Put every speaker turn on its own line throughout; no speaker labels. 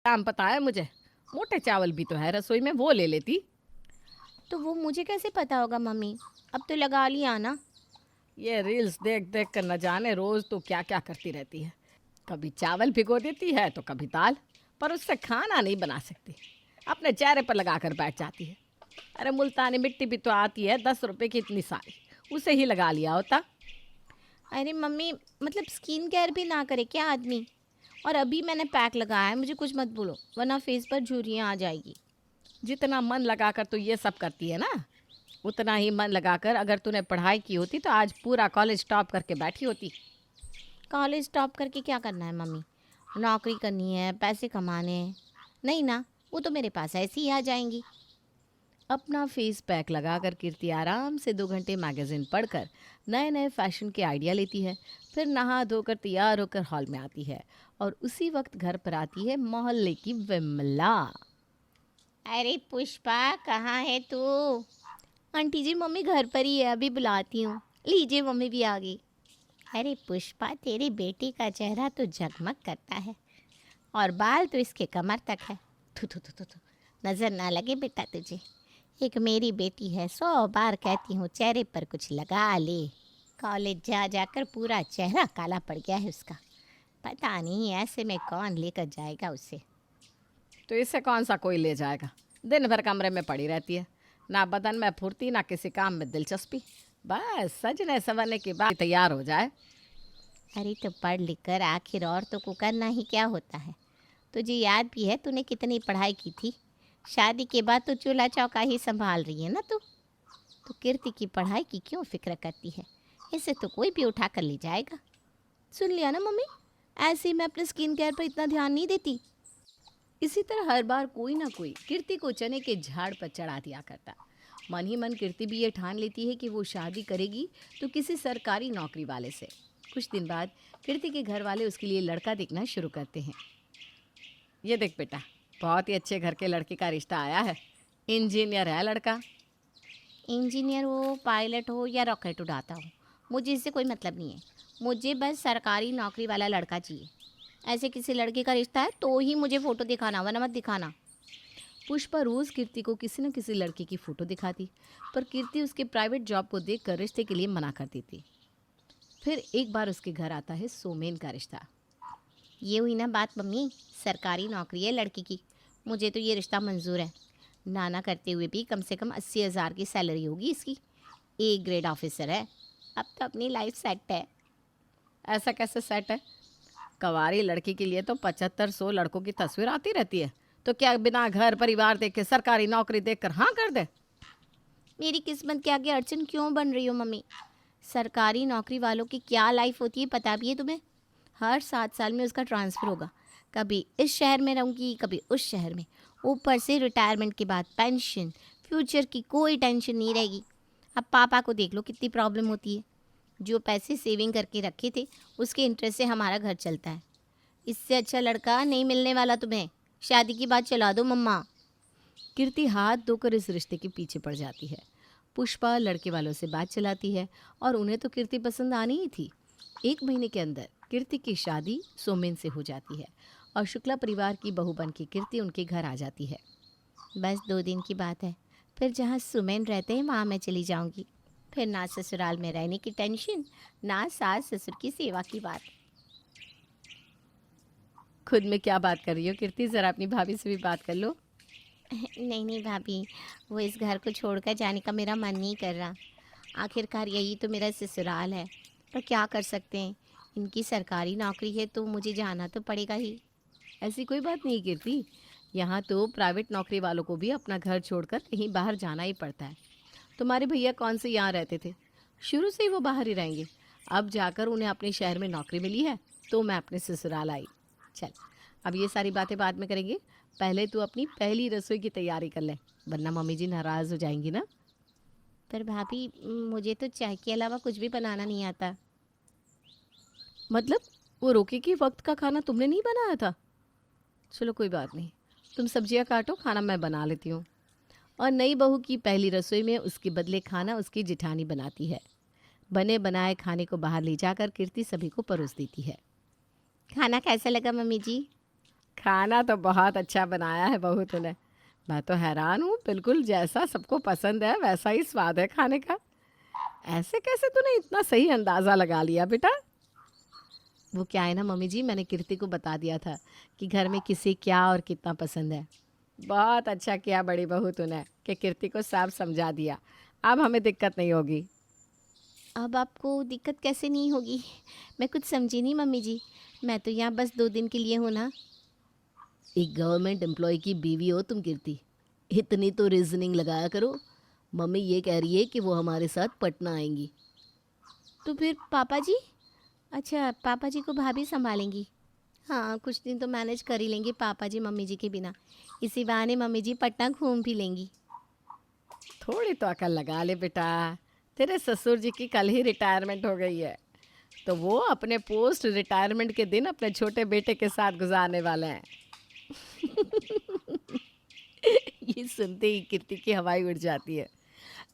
काम पता है मुझे। मोटे चावल भी तो है रसोई में, वो ले लेती।
तो वो मुझे कैसे पता होगा मम्मी? अब तो लगा लिया ना।
ये रील्स देख देख कर न जाने रोज तो क्या क्या करती रहती है। कभी चावल भिगो देती है तो कभी दाल, पर उससे खाना नहीं बना सकती। अपने चेहरे पर लगा कर बैठ जाती है। अरे मुल्तानी मिट्टी भी तो आती है 10 रुपए की इतनी सारी, उसे ही लगा लिया होता।
अरे मम्मी, मतलब स्किन केयर भी ना करे क्या आदमी? और अभी मैंने पैक लगाया है, मुझे कुछ मत बोलो वरना फेस पर झुर्रियाँ आ जाएगी।
जितना मन लगाकर तू ये सब करती है ना, उतना ही मन लगाकर अगर तूने पढ़ाई की होती तो आज पूरा कॉलेज टॉप करके बैठी होती।
कॉलेज टॉप करके क्या करना है मम्मी? नौकरी करनी है, पैसे कमाने हैं। नहीं ना, वो तो मेरे पास ऐसे ही आ जाएंगी।
अपना फेस पैक लगाकर कीर्ति आराम से 2 घंटे मैगजीन पढ़कर नए नए फैशन के आइडिया लेती है। फिर नहा धोकर तैयार होकर हॉल में आती है और उसी वक्त घर पर आती है मोहल्ले की विमला।
अरे पुष्पा, कहाँ है तू? आंटी जी, मम्मी घर पर ही है, अभी बुलाती हूँ। लीजिए, मम्मी भी आ गई। अरे पुष्पा, तेरी बेटी का चेहरा तो जगमग करता है और बाल तो इसके कमर तक है। थू थू थू थू थू। नज़र ना लगे बेटा तुझे। एक मेरी बेटी है, 100 बार कहती हूँ चेहरे पर कुछ लगा ले। कॉलेज जा जाकर पूरा चेहरा काला पड़ गया है उसका। पता नहीं ऐसे में कौन लेकर जाएगा उसे।
तो इससे कौन सा कोई ले जाएगा? दिन भर कमरे में पड़ी रहती है, ना बदन में फुर्ती ना किसी काम में दिलचस्पी। बस सजने संवरने के बाद तैयार हो जाए।
अरे तो पढ़ लिख कर आखिर औरतों को करना ही क्या होता है? तुझे याद भी है तूने कितनी पढ़ाई की थी? शादी के बाद तो चूल्हा चौका ही संभाल रही है ना तू। तो कीर्ति की पढ़ाई की क्यों फिक्र करती है? इसे तो कोई भी उठा कर ले जाएगा। सुन लिया ना मम्मी, ऐसे ही मैं अपने स्किन केयर पर इतना ध्यान नहीं देती।
इसी तरह हर बार कोई ना कोई कीर्ति को चने के झाड़ पर चढ़ा दिया करता। मन ही मन कीर्ति भी ये ठान लेती है कि वो शादी करेगी तो किसी सरकारी नौकरी वाले से। कुछ दिन बाद कीर्ति के घर वाले उसके लिए लड़का देखना शुरू करते हैं। ये देख बेटा, बहुत ही अच्छे घर के लड़के का रिश्ता आया है। इंजीनियर है लड़का।
इंजीनियर हो, पायलट हो या रॉकेट उड़ाता हो, मुझे इससे कोई मतलब नहीं है। मुझे बस सरकारी नौकरी वाला लड़का चाहिए। ऐसे किसी लड़के का रिश्ता है तो ही मुझे फ़ोटो दिखाना, वरना मत दिखाना।
पुष्पा रोज कीर्ति को किसी न किसी लड़के की फोटो दिखाती, पर कीर्ति उसके प्राइवेट जॉब को देखकर रिश्ते के लिए मना कर देती। फिर एक बार उसके घर आता है सोमेन का रिश्ता।
ये हुई ना बात मम्मी, सरकारी नौकरी है लड़की की। मुझे तो ये रिश्ता मंजूर है। नाना करते हुए भी कम से कम 80,000 की सैलरी होगी इसकी। ए ग्रेड ऑफिसर है। अब तो अपनी लाइफ सेट है।
ऐसा कैसे सेट है? कवारी लड़की के लिए तो 75-100 लड़कों की तस्वीर आती रहती है। तो क्या बिना घर परिवार देख के सरकारी नौकरी देखकर हाँ कर दे?
मेरी किस्मत के आगे अड़चन क्यों बन रही हो मम्मी? सरकारी नौकरी वालों की क्या लाइफ होती है पता भी है तुम्हें? हर 7 साल में उसका ट्रांसफ़र होगा। कभी इस शहर में रहूँगी, कभी उस शहर में। ऊपर से रिटायरमेंट के बाद पेंशन। फ्यूचर की कोई टेंशन नहीं रहेगी। अब पापा को देख लो कितनी प्रॉब्लम होती है। जो पैसे सेविंग करके रखे थे उसके इंटरेस्ट से हमारा घर चलता है। इससे अच्छा लड़का नहीं मिलने वाला तुम्हें। शादी की बात चला दो मम्मा।
कीर्ति हाथ धोकर इस रिश्ते के पीछे पड़ जाती है। पुष्पा लड़के वालों से बात चलाती है और उन्हें तो कीर्ति पसंद आनी ही थी। 1 महीने के अंदर कीर्ति की शादी सोमेन से हो जाती है और शुक्ला परिवार की बहू बन के कीर्ति उनके घर आ जाती है।
बस 2 दिन की बात है, फिर जहाँ सुमेन रहते हैं वहाँ मैं चली जाऊँगी। फिर ना ससुराल में रहने की टेंशन, ना सास ससुर की सेवा की बात।
खुद में क्या बात कर रही हो कीर्ति? ज़रा अपनी भाभी से भी बात कर लो।
नहीं नहीं भाभी, वो इस घर को छोड़कर जाने का मेरा मन नहीं कर रहा। आखिरकार यही तो मेरा ससुराल है। पर क्या कर सकते हैं, इनकी सरकारी नौकरी है तो मुझे जाना तो पड़ेगा ही।
ऐसी कोई बात नहीं कीर्ति, यहाँ तो प्राइवेट नौकरी वालों को भी अपना घर छोड़कर कहीं बाहर जाना ही पड़ता है। तुम्हारे भैया कौन से यहाँ रहते थे? शुरू से ही वो बाहर ही रहेंगे। अब जाकर उन्हें अपने शहर में नौकरी मिली है तो मैं अपने ससुराल आई। चल, अब ये सारी बातें बाद में करेंगे। पहले तू अपनी पहली रसोई की तैयारी कर ले, वरना मम्मी जी नाराज़ हो जाएंगी ना।
पर भाभी, मुझे तो चाय के अलावा कुछ भी बनाना नहीं आता।
मतलब वो रोके के वक्त का खाना तुमने नहीं बनाया था? चलो कोई बात नहीं, तुम सब्जियां काटो, खाना मैं बना लेती हूँ। और नई बहू की पहली रसोई में उसके बदले खाना उसकी जिठानी बनाती है। बने बनाए खाने को बाहर ले जाकर कीर्ति सभी को परोस देती है।
खाना कैसा लगा मम्मी जी?
खाना तो बहुत अच्छा बनाया है बहू तूने। मैं तो हैरान हूँ, बिल्कुल जैसा सबको पसंद है वैसा ही स्वाद है खाने का। ऐसे कैसे तूने इतना सही अंदाज़ा लगा लिया बेटा? वो क्या है ना मम्मी जी, मैंने कीर्ति को बता दिया था कि घर में किसे क्या और कितना पसंद है। बहुत अच्छा किया बड़ी बहू तूने कि कीर्ति को साफ समझा दिया। अब हमें दिक्कत नहीं होगी।
अब आपको दिक्कत कैसे नहीं होगी? मैं कुछ समझी नहीं मम्मी जी। मैं तो यहाँ बस 2 दिन के लिए हूँ ना।
एक गवर्नमेंट एम्प्लॉय की बीवी हो तुम कीर्ति, इतनी तो रीजनिंग लगाया करो। मम्मी ये कह रही है कि वो हमारे साथ पटना आएंगी।
तो फिर पापा जी? अच्छा, पापा जी को भाभी संभालेंगी। हाँ, कुछ दिन तो मैनेज कर ही लेंगे पापा जी मम्मी जी के बिना। इसी बहाने मम्मी जी पटना घूम भी लेंगी।
थोड़ी तो अकल लगा ले बेटा। तेरे ससुर जी की कल ही रिटायरमेंट हो गई है, तो वो अपने पोस्ट रिटायरमेंट के दिन अपने छोटे बेटे के साथ गुजारने वाले हैं। ये सुनते ही कीर्ति की हवाई उड़ जाती है।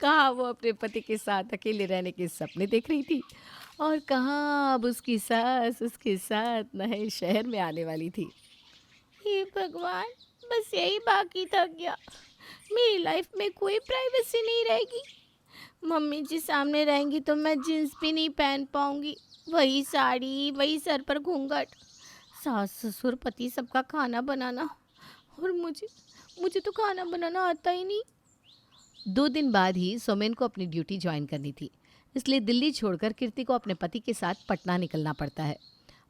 कहाँ वो अपने पति के साथ अकेले रहने के सपने देख रही थी, और कहाँ अब उसकी सास उसके साथ नए शहर में आने वाली थी।
हे भगवान, बस यही बाकी था क्या? मेरी लाइफ में कोई प्राइवेसी नहीं रहेगी। मम्मी जी सामने रहेंगी तो मैं जीन्स भी नहीं पहन पाऊंगी। वही साड़ी, वही सर पर घूंघट, सास ससुर पति सबका खाना बनाना। और मुझे मुझे तो खाना बनाना आता ही नहीं।
2 दिन बाद ही सोमेन को अपनी ड्यूटी ज्वाइन करनी थी, इसलिए दिल्ली छोड़कर कीर्ति को अपने पति के साथ पटना निकलना पड़ता है।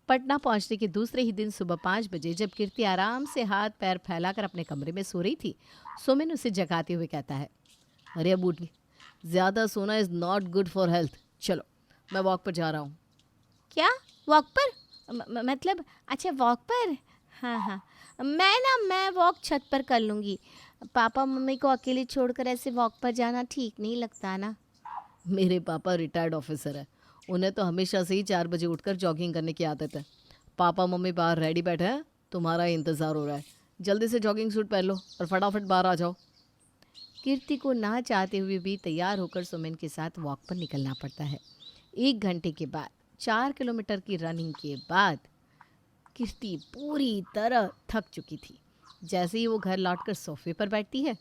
पटना पहुंचने के दूसरे ही दिन सुबह 5 बजे जब कीर्ति आराम से हाथ पैर फैलाकर अपने कमरे में सो रही थी, सोमेन उसे जगाते हुए कहता है, अरे अब उठ, ज़्यादा सोना is not good for health. चलो मैं वॉक पर जा रहा हूँ।
क्या? वॉक पर? मतलब अच्छा, वॉक पर। हाँ हाँ, मैं वॉक छत पर कर लूँगी। पापा मम्मी को अकेले छोड़कर ऐसे वॉक पर जाना ठीक नहीं लगता ना।
मेरे पापा रिटायर्ड ऑफिसर है, उन्हें तो हमेशा से ही 4 बजे उठकर जॉगिंग करने की आदत है। पापा मम्मी बाहर रेडी बैठे हैं, तुम्हारा इंतज़ार हो रहा है। जल्दी से जॉगिंग सूट पहन लो और फटाफट बाहर आ जाओ। कीर्ति को ना चाहते हुए भी तैयार होकर सुमन के साथ वॉक पर निकलना पड़ता है। 1 घंटे के बाद, 4 किलोमीटर की रनिंग के बाद कीर्ति पूरी तरह थक चुकी थी। जैसे ही वो घर लौटकर सोफे पर बैठती है,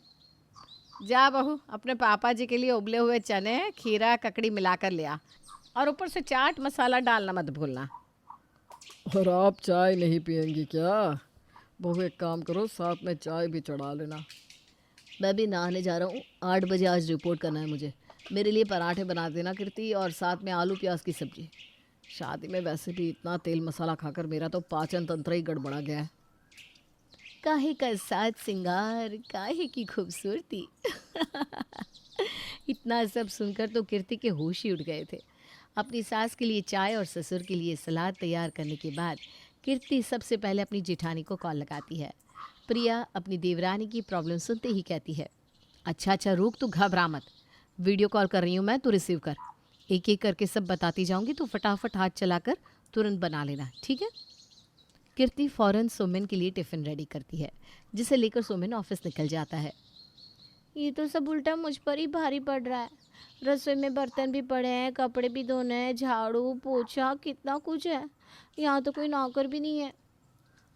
जा बहू, अपने पापा जी के लिए उबले हुए चने खीरा ककड़ी मिलाकर ले आ, और ऊपर से चाट मसाला डालना मत भूलना। और आप चाय नहीं पियेंगी क्या? बहू एक काम करो, साथ में चाय भी चढ़ा लेना। मैं भी नहाने जा रहा हूँ, 8 बजे आज रिपोर्ट करना है मुझे। मेरे लिए पराठे बना देना कीर्ति, और साथ में आलू प्याज की सब्जी। शादी में वैसे भी इतना तेल मसाला खाकर मेरा तो पाचन तंत्र ही गड़बड़ा गया है। काहे का साज सिंगार, काहे की खूबसूरती। इतना सब सुनकर तो कीर्ति के होश ही उड़ गए थे। अपनी सास के लिए चाय और ससुर के लिए सलाद तैयार करने के बाद कीर्ति सबसे पहले अपनी जेठानी को कॉल लगाती है। प्रिया अपनी देवरानी की प्रॉब्लम सुनते ही कहती है, अच्छा अच्छा रुक, तू घबरा मत, वीडियो कॉल कर रही हूँ मैं, तू रिसीव कर। एक एक करके सब बताती जाऊँगी, तो फटाफट हाथ चलाकर तुरंत बना लेना, ठीक है? कीर्ति फ़ौरन सोमेन के लिए टिफ़िन रेडी करती है, जिसे लेकर सोमेन ऑफिस निकल जाता है।
ये तो सब उल्टा मुझ पर ही भारी पड़ रहा है। रसोई में बर्तन भी पड़े हैं, कपड़े भी धोने हैं, झाड़ू पोछा कितना कुछ है। यहाँ तो कोई नौकर भी नहीं है।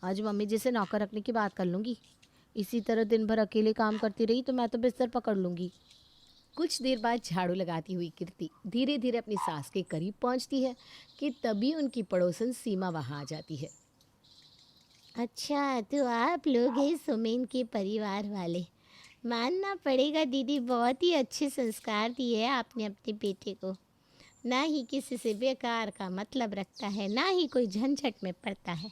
आज मम्मी जी से नौकर रखने की बात कर लूँगी। इसी तरह दिन भर अकेले काम करती रही तो मैं तो बिस्तर पकड़ लूँगी।
कुछ देर बाद झाड़ू लगाती हुई कीर्ति धीरे धीरे अपनी सास के करीब पहुंचती है कि तभी उनकी पड़ोसन सीमा वहां आ जाती है।
अच्छा, तो आप लोग हैं सुमेन के परिवार वाले। मानना पड़ेगा दीदी, बहुत ही अच्छे संस्कार दिए हैं आपने अपने बेटे को। ना ही किसी से बेकार का मतलब रखता है, ना ही कोई झंझट में पड़ता है।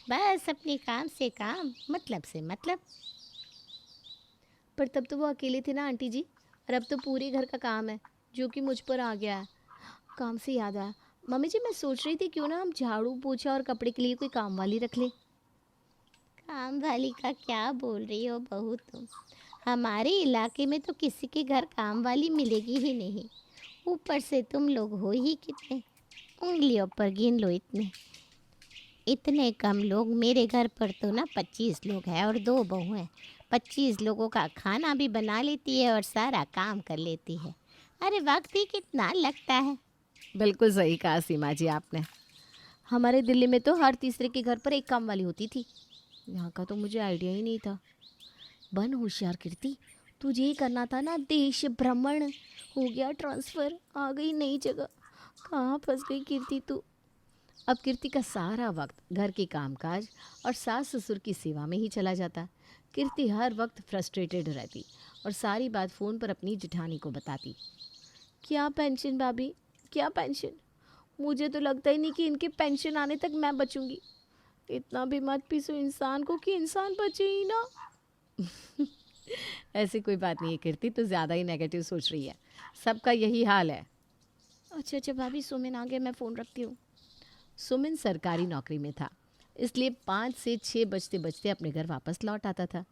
बस अपने काम से काम, मतलब से मतलब।
पर तब तो वो अकेले थे ना आंटी जी, और अब तो पूरे घर का काम है जो कि मुझ पर आ गया है। काम से याद आया मम्मी जी, मैं सोच रही थी क्यों ना हम झाड़ू पोछा और कपड़े के लिए कोई काम वाली रख लें।
काम वाली का क्या बोल रही हो बहू तुम? हमारे इलाके में तो किसी के घर काम वाली मिलेगी ही नहीं। ऊपर से तुम लोग हो ही कितने, उंगलियों पर गिन लो इतने। इतने कम लोग, मेरे घर पर तो ना 25 लोग हैं और 2 बहू हैं। 25 लोगों का खाना भी बना लेती है और सारा काम कर लेती है। अरे वक्त ही कितना लगता है।
बिल्कुल सही कहा सीमा जी आपने। हमारे दिल्ली में तो हर तीसरे के घर पर एक काम वाली होती थी। यहाँ का तो मुझे आइडिया ही नहीं था। बन होशियार कीर्ति, तुझे ही करना था ना देश भ्रमण। हो गया ट्रांसफर, आ गई नई जगह। कहाँ फंस गई कीर्ति तू। अब कीर्ति का सारा वक्त घर के कामकाज और सास ससुर की सेवा में ही चला जाता। कीर्ति हर वक्त फ्रस्ट्रेटेड रहती और सारी बात फ़ोन पर अपनी जिठानी को बताती। क्या पेंशन भाभी, क्या पेंशन। मुझे तो लगता ही नहीं कि इनके पेंशन आने तक मैं बचूंगी। इतना भी मत पीसो इंसान को कि इंसान बचे ही ना। ऐसी कोई बात नहीं है कीर्ति, तू ज़्यादा ही नेगेटिव सोच रही है। सबका यही हाल है। अच्छा अच्छा भाभी, सुमिन आ गए, मैं फ़ोन रखती हूँ। सुमिन सरकारी नौकरी में था, इसलिए 5 से 6 बजते बजते अपने घर वापस लौट आता था।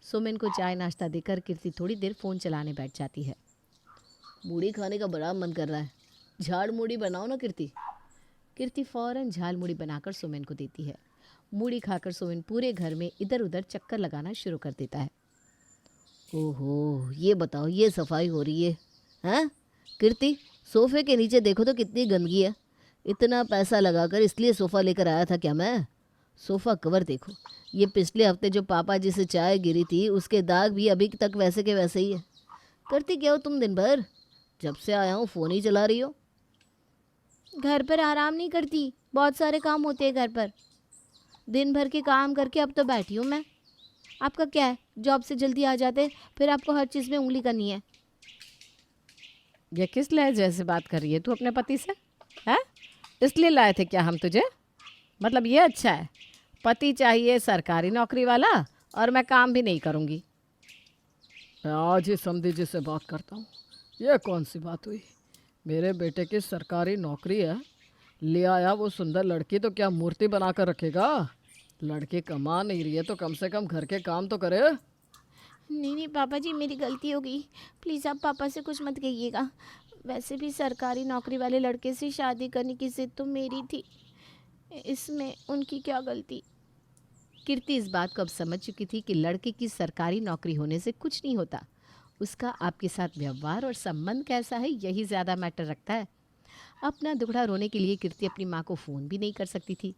सुमिन को चाय नाश्ता देकर कीर्ति थोड़ी देर फ़ोन चलाने बैठ जाती है। मूढ़ी खाने का बड़ा मन कर रहा है, झाड़ मूढ़ी बनाओ ना कीर्ति। कीर्ति फ़ौरन झाल मूढ़ी बनाकर सुमिन को देती है। मूढ़ी खाकर सुमिन पूरे घर में इधर उधर चक्कर लगाना शुरू कर देता है। ओहो, ये बताओ, ये सफाई हो रही है हैं कीर्ति? सोफे के नीचे देखो तो कितनी गंदगी है। इतना पैसा लगाकर इसलिए सोफ़ा लेकर आया था क्या मैं? सोफ़ा कवर देखो, ये पिछले हफ्ते जो पापा जी से चाय गिरी थी उसके दाग भी अभी तक वैसे के वैसे ही है। करती क्या हो तुम दिन भर? जब से आया हूँ फ़ोन ही चला रही हो। घर पर आराम नहीं करती, बहुत सारे काम होते हैं घर पर। दिन भर के काम करके अब तो बैठी हूँ मैं। आपका क्या है, जॉब से जल्दी आ जाते, फिर आपको हर चीज़ में उंगली करनी है। ये किस लहजे से बात कर रही है तू अपने पति से? है इसलिए लाए थे क्या हम तुझे? मतलब ये अच्छा है, पति चाहिए सरकारी नौकरी वाला और मैं काम भी नहीं करूँगी। मैं आज ही समधी जी से बात करता हूँ। ये कौन सी बात हुई? मेरे बेटे की सरकारी नौकरी है, ले आया वो सुंदर लड़की तो क्या मूर्ति बना कर रखेगा? लड़की कमा नहीं रही है तो कम से कम घर के काम तो करे।
नहीं नहीं पापा जी, मेरी गलती हो गई। प्लीज़ आप पापा से कुछ मत कहिएगा। वैसे भी सरकारी नौकरी वाले लड़के से शादी करने की जिद तो मेरी थी, इसमें उनकी क्या गलती। कीर्ति इस बात को अब समझ चुकी थी कि लड़के की सरकारी नौकरी होने से कुछ नहीं होता, उसका आपके साथ व्यवहार और संबंध कैसा है यही ज़्यादा मैटर रखता है। अपना दुखड़ा रोने के लिए कीर्ति अपनी माँ को फ़ोन भी नहीं कर सकती थी,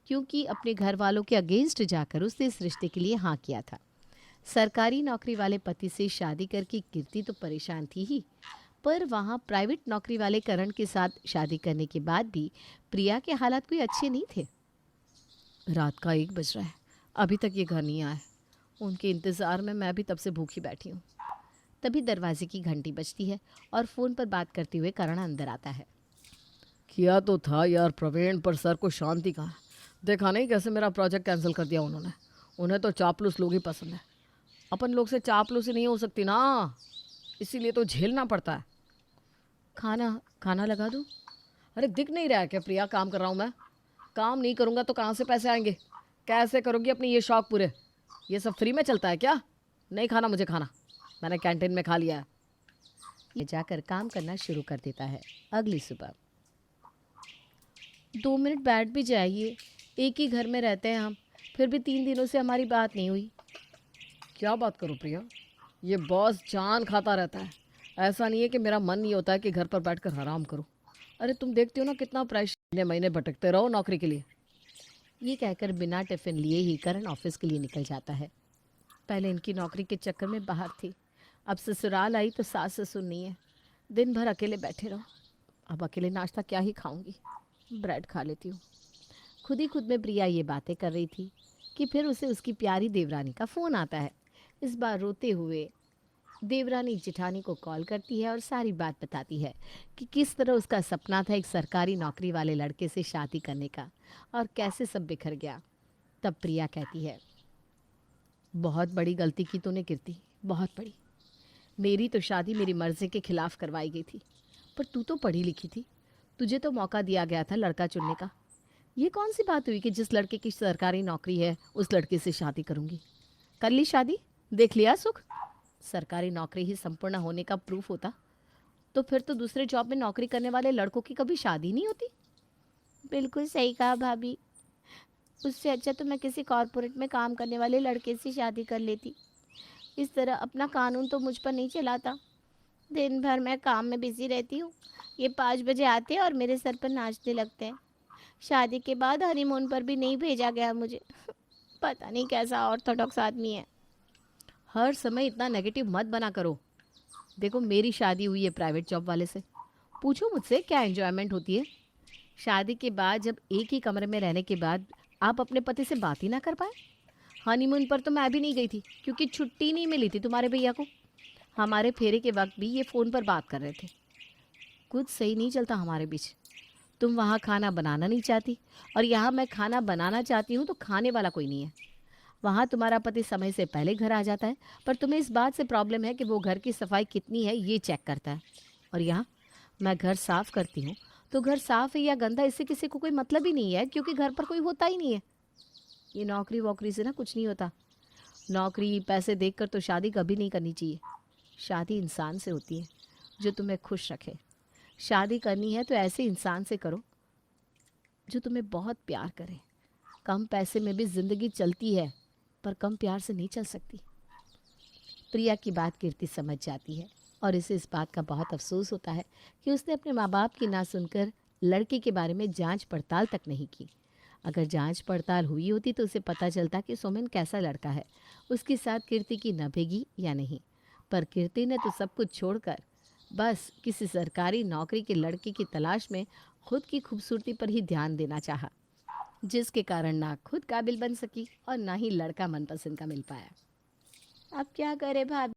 क्योंकि अपने घर वालों के अगेंस्ट जाकर उसने इस रिश्ते के लिए हाँ किया था। सरकारी नौकरी वाले पति से शादी करके कीर्ति तो परेशान थी ही, पर वहाँ प्राइवेट नौकरी वाले करण के साथ शादी करने के बाद भी प्रिया के हालात कोई अच्छे नहीं थे। रात का 1 बज रहा है, अभी तक ये घर नहीं आए। उनके इंतज़ार में मैं भी तब से भूखी बैठी हूँ। तभी दरवाजे की घंटी बजती है और फ़ोन पर बात करते हुए करण अंदर आता है। किया तो था यार प्रवीण, पर सर को शांति कहाँ। देखा नहीं कैसे मेरा प्रोजेक्ट कैंसिल कर दिया उन्होंने। उन्हें तो चापलूस लोग ही पसंद है। अपन लोग से चापलूसी नहीं हो सकती ना, इसीलिए तो झेलना पड़ता है। खाना खाना लगा दूँ? अरे दिख नहीं रहा है क्या प्रिया, काम कर रहा हूँ मैं। काम नहीं करूँगा तो कहाँ से पैसे आएंगे? कैसे करोगी अपने ये शौक पूरे? ये सब फ्री में चलता है क्या? नहीं खाना मुझे खाना, मैंने कैंटीन में खा लिया है। ये जाकर काम करना शुरू कर देता है। अगली सुबह 2 मिनट बैठ भी जाइए, एक ही घर में रहते हैं हम, फिर भी 3 दिनों से हमारी बात नहीं हुई। क्या बात करूं प्रिया, ये बॉस जान खाता रहता है। ऐसा नहीं है कि मेरा मन नहीं होता है कि घर पर बैठकर आराम करूं। अरे तुम देखती हो ना कितना प्रेशर, महीने भटकते रहो नौकरी के लिए। ये कहकर बिना टिफिन लिए ही करण ऑफिस के लिए निकल जाता है। पहले इनकी नौकरी के चक्कर में बाहर थी, अब ससुराल आई तो सास ससुर नहीं है, दिन भर अकेले बैठे रहो। अब अकेले नाश्ता क्या ही खाऊंगी, ब्रेड खा लेती हूँ। खुद ही खुद में प्रिया ये बातें कर रही थी कि फिर उसे उसकी प्यारी देवरानी का फ़ोन आता है। इस बार रोते हुए देवरानी जिठानी को कॉल करती है और सारी बात बताती है कि किस तरह उसका सपना था एक सरकारी नौकरी वाले लड़के से शादी करने का और कैसे सब बिखर गया। तब प्रिया कहती है, बहुत बड़ी गलती की तूने कीर्ति, बहुत बड़ी। मेरी तो शादी मेरी मर्जी के खिलाफ करवाई गई थी, पर तू तो पढ़ी लिखी थी, तुझे तो मौका दिया गया था लड़का चुनने का। ये कौन सी बात हुई कि जिस लड़के की सरकारी नौकरी है उस लड़के से शादी करूंगी? कर ली शादी, देख लिया सुख। सरकारी नौकरी ही संपूर्ण होने का प्रूफ होता तो फिर तो दूसरे जॉब में नौकरी करने वाले लड़कों की कभी शादी नहीं होती। बिल्कुल सही कहा भाभी, उससे अच्छा तो मैं किसी कॉरपोरेट में काम करने वाले लड़के से शादी कर लेती। इस तरह अपना कानून तो मुझ पर नहीं चलाता। दिन भर मैं काम में बिजी रहती हूँ, ये 5 बजे आते हैं और मेरे सर पर नाचने लगते हैं। शादी के बाद हनीमून पर भी नहीं भेजा गया मुझे। पता नहीं कैसा ऑर्थोडॉक्स आदमी है।
हर समय इतना नेगेटिव मत बना करो। देखो मेरी शादी हुई है प्राइवेट जॉब वाले से, पूछो मुझसे क्या एंजॉयमेंट होती है। शादी के बाद जब एक ही कमरे में रहने के बाद आप अपने पति से बात ही ना कर पाए। हनीमून पर तो मैं भी नहीं गई थी क्योंकि छुट्टी नहीं मिली थी तुम्हारे भैया को। हमारे फेरे के वक्त भी ये फ़ोन पर बात कर रहे थे। कुछ सही नहीं चलता हमारे बीच। तुम वहाँ खाना बनाना नहीं चाहती और यहाँ मैं खाना बनाना चाहती हूँ तो खाने वाला कोई नहीं है। वहाँ तुम्हारा पति समय से पहले घर आ जाता है, पर तुम्हें इस बात से प्रॉब्लम है कि वो घर की सफाई कितनी है ये चेक करता है। और यहाँ मैं घर साफ करती हूँ तो घर साफ है या गंदा इससे किसी को कोई मतलब ही नहीं है, क्योंकि घर पर कोई होता ही नहीं है। ये नौकरी वोकरी से ना कुछ नहीं होता। नौकरी पैसे देखकर तो शादी कभी नहीं करनी चाहिए। शादी इंसान से होती है जो तुम्हें खुश रखे। शादी करनी है तो ऐसे इंसान से करो जो तुम्हें बहुत प्यार करे। कम पैसे में भी जिंदगी चलती है, पर कम प्यार से नहीं चल सकती। प्रिया की बात कीर्ति समझ जाती है और इसे इस बात का बहुत अफसोस होता है कि उसने अपने माँ बाप की ना सुनकर लड़के के बारे में जांच पड़ताल तक नहीं की। अगर जांच पड़ताल हुई होती तो उसे पता चलता कि सोमेन कैसा लड़का है, उसके साथ कीर्ति की नभेगी या नहीं। पर कीर्ति ने तो सब कुछ छोड़कर बस किसी सरकारी नौकरी के लड़के की तलाश में खुद की खूबसूरती पर ही ध्यान देना चाहा, जिसके कारण ना खुद काबिल बन सकी और ना ही लड़का मनपसंद का मिल पाया।
अब क्या करे भाभी।